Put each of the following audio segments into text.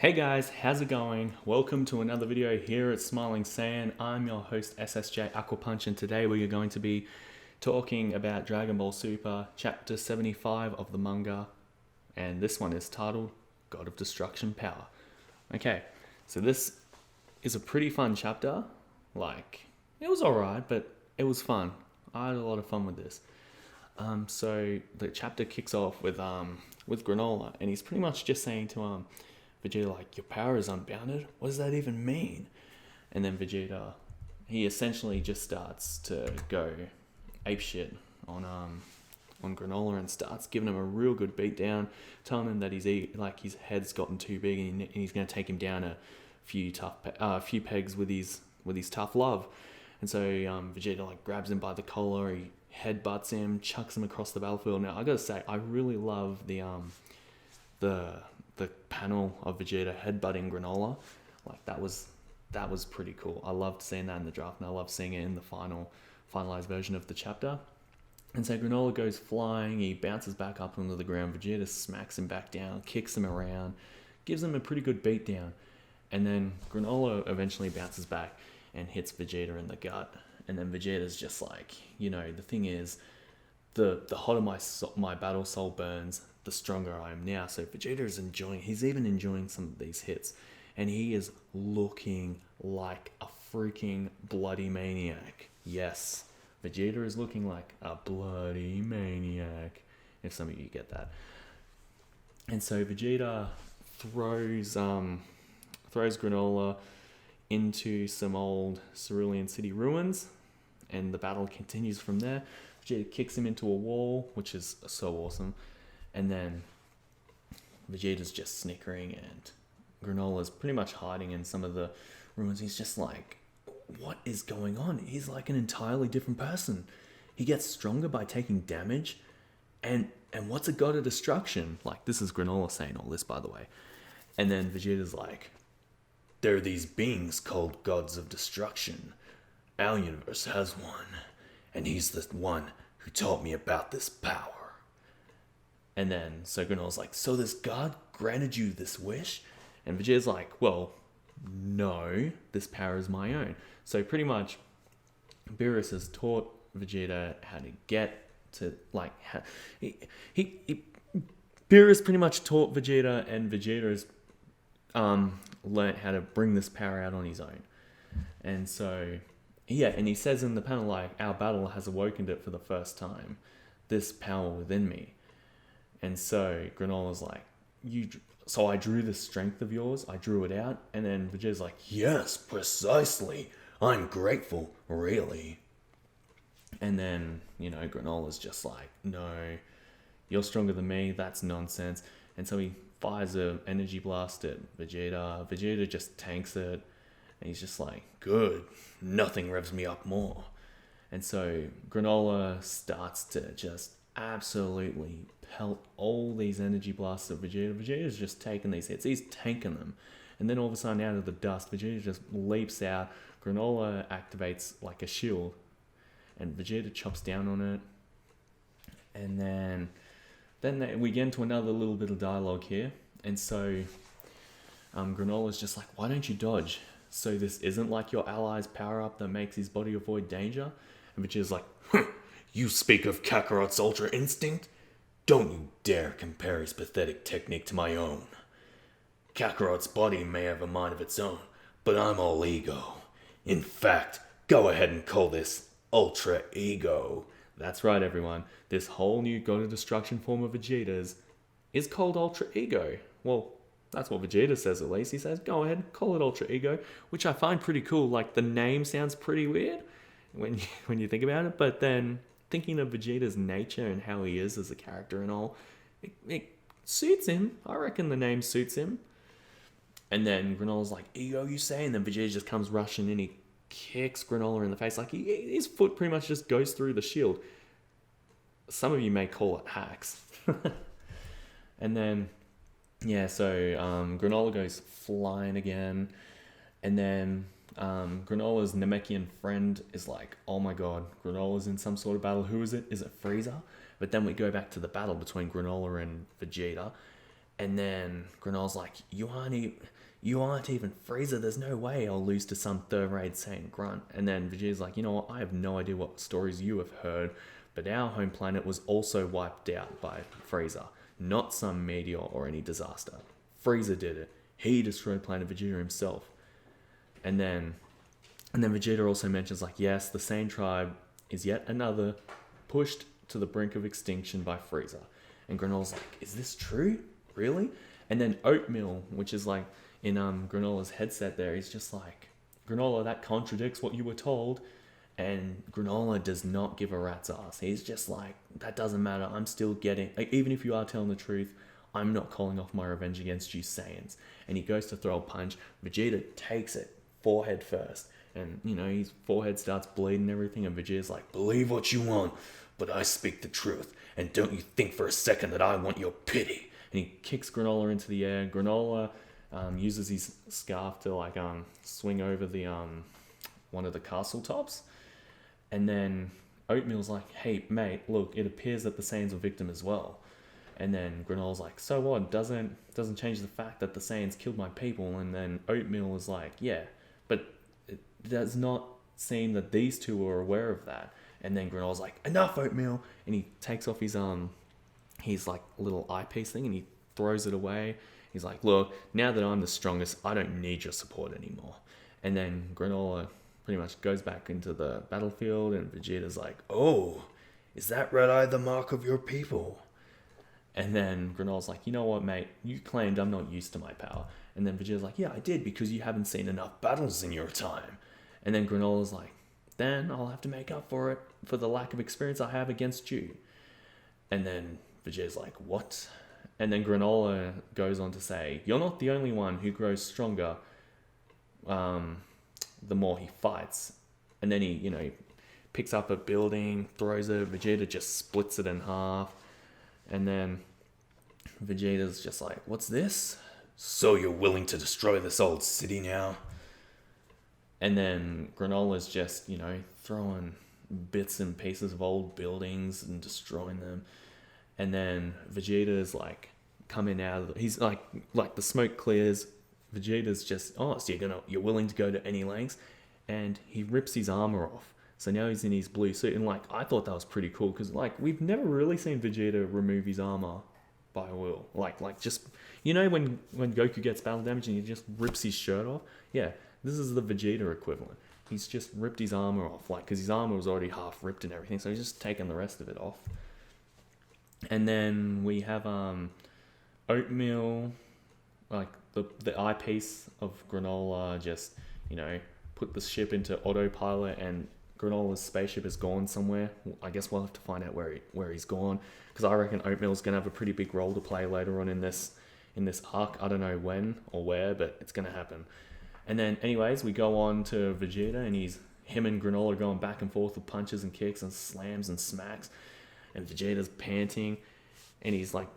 Hey guys, how's it going? Welcome to another video here at Smiling Saiyan. I'm your host SSJ Aquapunch, and today we are going to be talking about Dragon Ball Super chapter 75 of the manga, and this one is titled God of Destruction Power. Okay, so this is a pretty fun chapter. It was alright, but it was fun. I had a lot of fun with this. So the chapter kicks off with Granola, and he's pretty much just saying to Vegeta, like, your power is unbounded? What does that even mean? And then Vegeta, he essentially just starts to go apeshit on Granola and starts giving him a real good beat down, telling him that his head's gotten too big and he's going to take him down a few pegs with his tough love. And so Vegeta grabs him by the collar, he headbutts him, chucks him across the battlefield. Now I gotta say, I really love the panel of Vegeta headbutting Granola. That was pretty cool. I loved seeing that in the draft, and I love seeing it in the finalized version of the chapter. And so Granola goes flying, he bounces back up onto the ground, Vegeta smacks him back down, kicks him around, gives him a pretty good beat down, and then Granola eventually bounces back and hits Vegeta in the gut. And then Vegeta's just like, the thing is, the hotter my battle soul burns, the stronger I am now. So Vegeta is he's even enjoying some of these hits, and he is looking like a freaking bloody maniac. Yes, Vegeta is looking like a bloody maniac, if some of you get that. And so Vegeta throws Granola into some old Cerulean City ruins, and the battle continues from there. Vegeta kicks him into a wall, which is so awesome. And then Vegeta's just snickering, and Granola's pretty much hiding in some of the ruins. He's just like, what is going on? He's like an entirely different person. He gets stronger by taking damage. And what's a god of destruction? This is Granola saying all this, by the way. And then Vegeta's like, there are these beings called gods of destruction. Our universe has one, and he's the one who taught me about this power. And then so Granola's like, so this god granted you this wish? And Vegeta's like, well, no, this power is my own. So pretty much Beerus has taught Vegeta how to get to, Beerus pretty much taught Vegeta, and Vegeta's learned how to bring this power out on his own. And so, yeah, and he says in the panel, our battle has awakened it for the first time, this power within me. And so Granola's like, so I drew the strength of yours, I drew it out. And then Vegeta's like, yes, precisely, I'm grateful, really. And then, Granola's just like, no, you're stronger than me, that's nonsense. And so he fires an energy blast at Vegeta. Vegeta just tanks it, and he's just like, good, nothing revs me up more. And so Granola starts to just absolutely pelt all these energy blasts at Vegeta. Vegeta's just taking these hits, he's tanking them. And then all of a sudden, out of the dust, Vegeta just leaps out. Granola activates like a shield, and Vegeta chops down on it. And then we get into another little bit of dialogue here. And so Granola's just like, why don't you dodge? So this isn't like your ally's power-up that makes his body avoid danger? And Vegeta's like, you speak of Kakarot's Ultra Instinct? Don't you dare compare his pathetic technique to my own. Kakarot's body may have a mind of its own, but I'm all ego. In fact, go ahead and call this Ultra Ego. That's right, everyone. This whole new God of Destruction form of Vegeta's is called Ultra Ego. Well, that's what Vegeta says, at least. He says, go ahead, call it Ultra Ego, which I find pretty cool. The name sounds pretty weird when you think about it, but then thinking of Vegeta's nature and how he is as a character and all, it suits him. I reckon the name suits him. And then Granola's like, ego, you say? And then Vegeta just comes rushing in, he kicks Granola in the face. His foot pretty much just goes through the shield. Some of you may call it hacks. And then, yeah, so Granola goes flying again. And then Granola's Namekian friend is like, oh my god, Granola's in some sort of battle. Who is it? Is it Frieza? But then we go back to the battle between Granola and Vegeta. And then Granola's like, you aren't even Frieza. There's no way I'll lose to some third-rate Saiyan grunt. And then Vegeta's like, you know what? I have no idea what stories you have heard, but our home planet was also wiped out by Frieza, not some meteor or any disaster. Frieza did it. He destroyed Planet Vegeta himself. And then Vegeta also mentions, like, yes, the Saiyan tribe is yet another pushed to the brink of extinction by Frieza. And Granola's like, is this true? Really? And then Oatmeal, which is like in Granola's headset there, he's just like, Granola, that contradicts what you were told. And Granola does not give a rat's ass. He's just like, that doesn't matter. I'm still getting, like, even if you are telling the truth, I'm not calling off my revenge against you Saiyans. And he goes to throw a punch. Vegeta takes it forehead first. And, you know, his forehead starts bleeding and everything. And Vegeta's like, believe what you want, but I speak the truth. And don't you think for a second that I want your pity. And he kicks Granola into the air. Granola uses his scarf to like swing over the one of the castle tops. And then Oatmeal's like, hey mate, look, it appears that the Saiyans were victim as well. And then Granola's like, so what? Doesn't change the fact that the Saiyans killed my people. And then Oatmeal is like, yeah, but it does not seem that these two are aware of that. And then Granola's like, enough, Oatmeal. And he takes off his like little eyepiece thing and he throws it away. He's like, look, now that I'm the strongest, I don't need your support anymore. And then Granola pretty much goes back into the battlefield and Vegeta's like, oh, is that red eye the mark of your people? And then Granola's like, you know what, mate, you claimed I'm not used to my power. And then Vegeta's like, yeah, I did, because you haven't seen enough battles in your time. And then Granola's like, then I'll have to make up for it for the lack of experience I have against you. And then Vegeta's like, what? And then Granola goes on to say, you're not the only one who grows stronger the more he fights. And then he, you know, picks up a building, throws it, Vegeta just splits it in half. And then Vegeta's just like, what's this? So you're willing to destroy this old city now? And then Granola's just, you know, throwing bits and pieces of old buildings and destroying them. And then Vegeta's like coming out of he's like the smoke clears. Vegeta's just, oh, so you're willing to go to any lengths? And he rips his armor off. So now he's in his blue suit. And like, I thought that was pretty cool because like we've never really seen Vegeta remove his armor by will. Like just, you know, when Goku gets battle damage and he just rips his shirt off? Yeah, this is the Vegeta equivalent. He's just ripped his armor off, like, because his armor was already half ripped and everything. So he's just taken the rest of it off. And then we have Oatmeal, like the eyepiece of Granola, just, you know, put the ship into autopilot, and Granola's spaceship is gone somewhere. I guess we'll have to find out where he's gone, because I reckon Oatmeal's gonna have a pretty big role to play later on in this arc. I don't know when or where, but it's gonna happen. And then, anyways, we go on to Vegeta, and him and Granola going back and forth with punches and kicks and slams and smacks. And Vegeta's panting, and he's like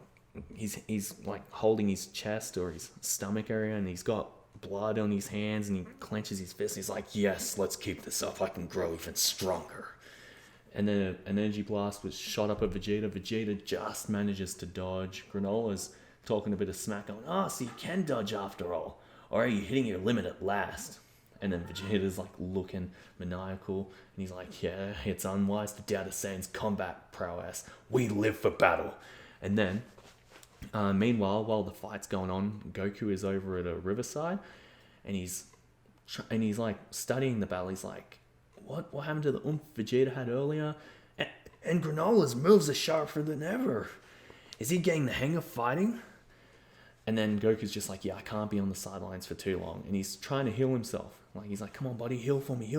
holding his chest or his stomach area, and he's got blood on his hands, and he clenches his fist. He's like, yes, let's keep this up. I can grow even stronger. And then an energy blast was shot up at Vegeta. Vegeta just manages to dodge. Granola's talking a bit of smack, going, oh, so you can dodge after all. Or are you hitting your limit at last? And then Vegeta's like looking maniacal, and he's like, yeah, it's unwise to doubt a Saiyan's combat prowess. We live for battle. And then, meanwhile, while the fight's going on, Goku is over at a riverside, and he's like studying the battle. He's like, what happened to the oomph Vegeta had earlier? And Granola's moves are sharper than ever. Is he getting the hang of fighting? And then Goku's just like, yeah, I can't be on the sidelines for too long. And he's trying to heal himself. Like, he's like, come on, buddy, heal for me.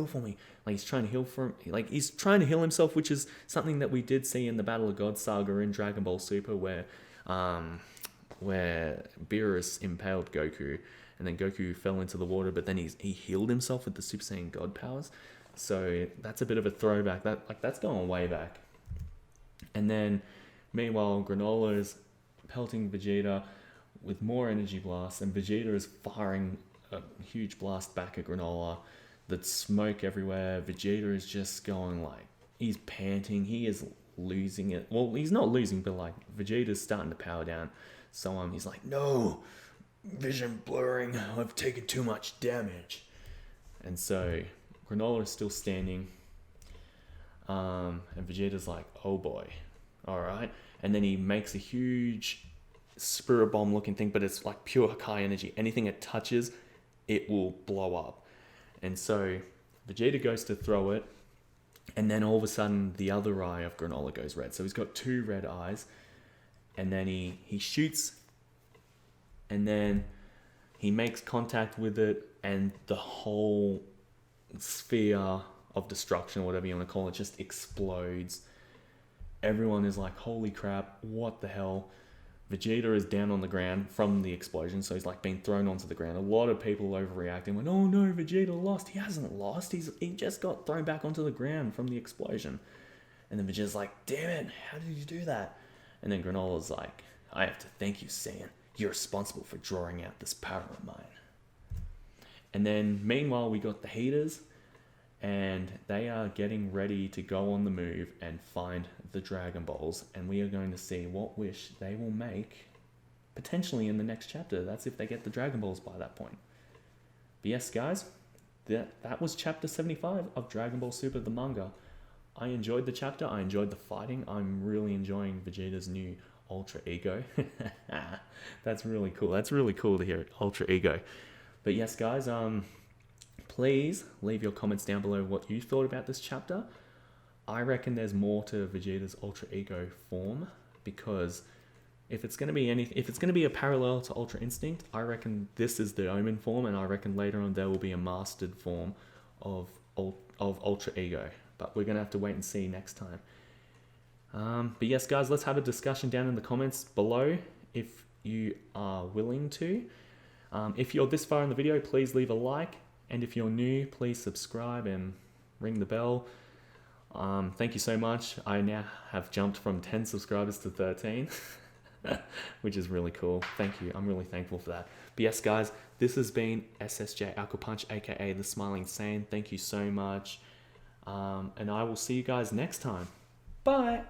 Like, he's trying to heal himself, which is something that we did see in the Battle of God saga in Dragonball Super, where Beerus impaled Goku, and then Goku fell into the water, but then he healed himself with the Super Saiyan God powers. So that's a bit of a throwback. That's going way back. And then, meanwhile, Granola is pelting Vegeta with more energy blasts, and Vegeta is firing a huge blast back at Granola. There's smoke everywhere. Vegeta is just going like, he's panting. He is losing it. Well, he's not losing, but like Vegeta's starting to power down. So he's like, no, vision blurring, I've taken too much damage. And so Granola is still standing. And Vegeta's like, oh boy, alright. And then he makes a huge spirit bomb looking thing, but it's like pure Hakai energy. Anything it touches, it will blow up. And so Vegeta goes to throw it, and then all of a sudden the other eye of Granola goes red. So he's got 2 red eyes, and then he shoots, and then he makes contact with it, and the whole sphere of destruction, or whatever you want to call it, just explodes. Everyone is like, holy crap, what the hell? Vegeta is down on the ground from the explosion, so he's like being thrown onto the ground. A lot of people overreacting, went, oh no, Vegeta lost. He hasn't lost, he just got thrown back onto the ground from the explosion. And then Vegeta's like, damn it, how did you do that? And then Granola's like, I have to thank you, Saiyan. You're responsible for drawing out this power of mine. And then meanwhile, we got the Heaters, and they are getting ready to go on the move and find the Dragon Balls, and we are going to see what wish they will make potentially in the next chapter. That's if they get the Dragon Balls by that point. But yes, guys, that was chapter 75 of Dragon Ball Super, the manga. I enjoyed the chapter. I enjoyed the fighting. I'm really enjoying Vegeta's new Ultra Ego. That's really cool. That's really cool to hear, Ultra Ego. But yes, guys, please leave your comments down below what you thought about this chapter. I reckon there's more to Vegeta's Ultra Ego form, because if it's going to be a parallel to Ultra Instinct, I reckon this is the Omen form, and I reckon later on there will be a mastered form of Ultra Ego. But we're going to have to wait and see next time. But yes, guys, let's have a discussion down in the comments below if you are willing to. If you're this far in the video, please leave a like. And if you're new, please subscribe and ring the bell. Thank you so much. I now have jumped from 10 subscribers to 13, which is really cool. Thank you. I'm really thankful for that. But yes, guys, this has been SSJ Alka Punch, aka the Smiling Saiyan. Thank you so much. And I will see you guys next time. Bye.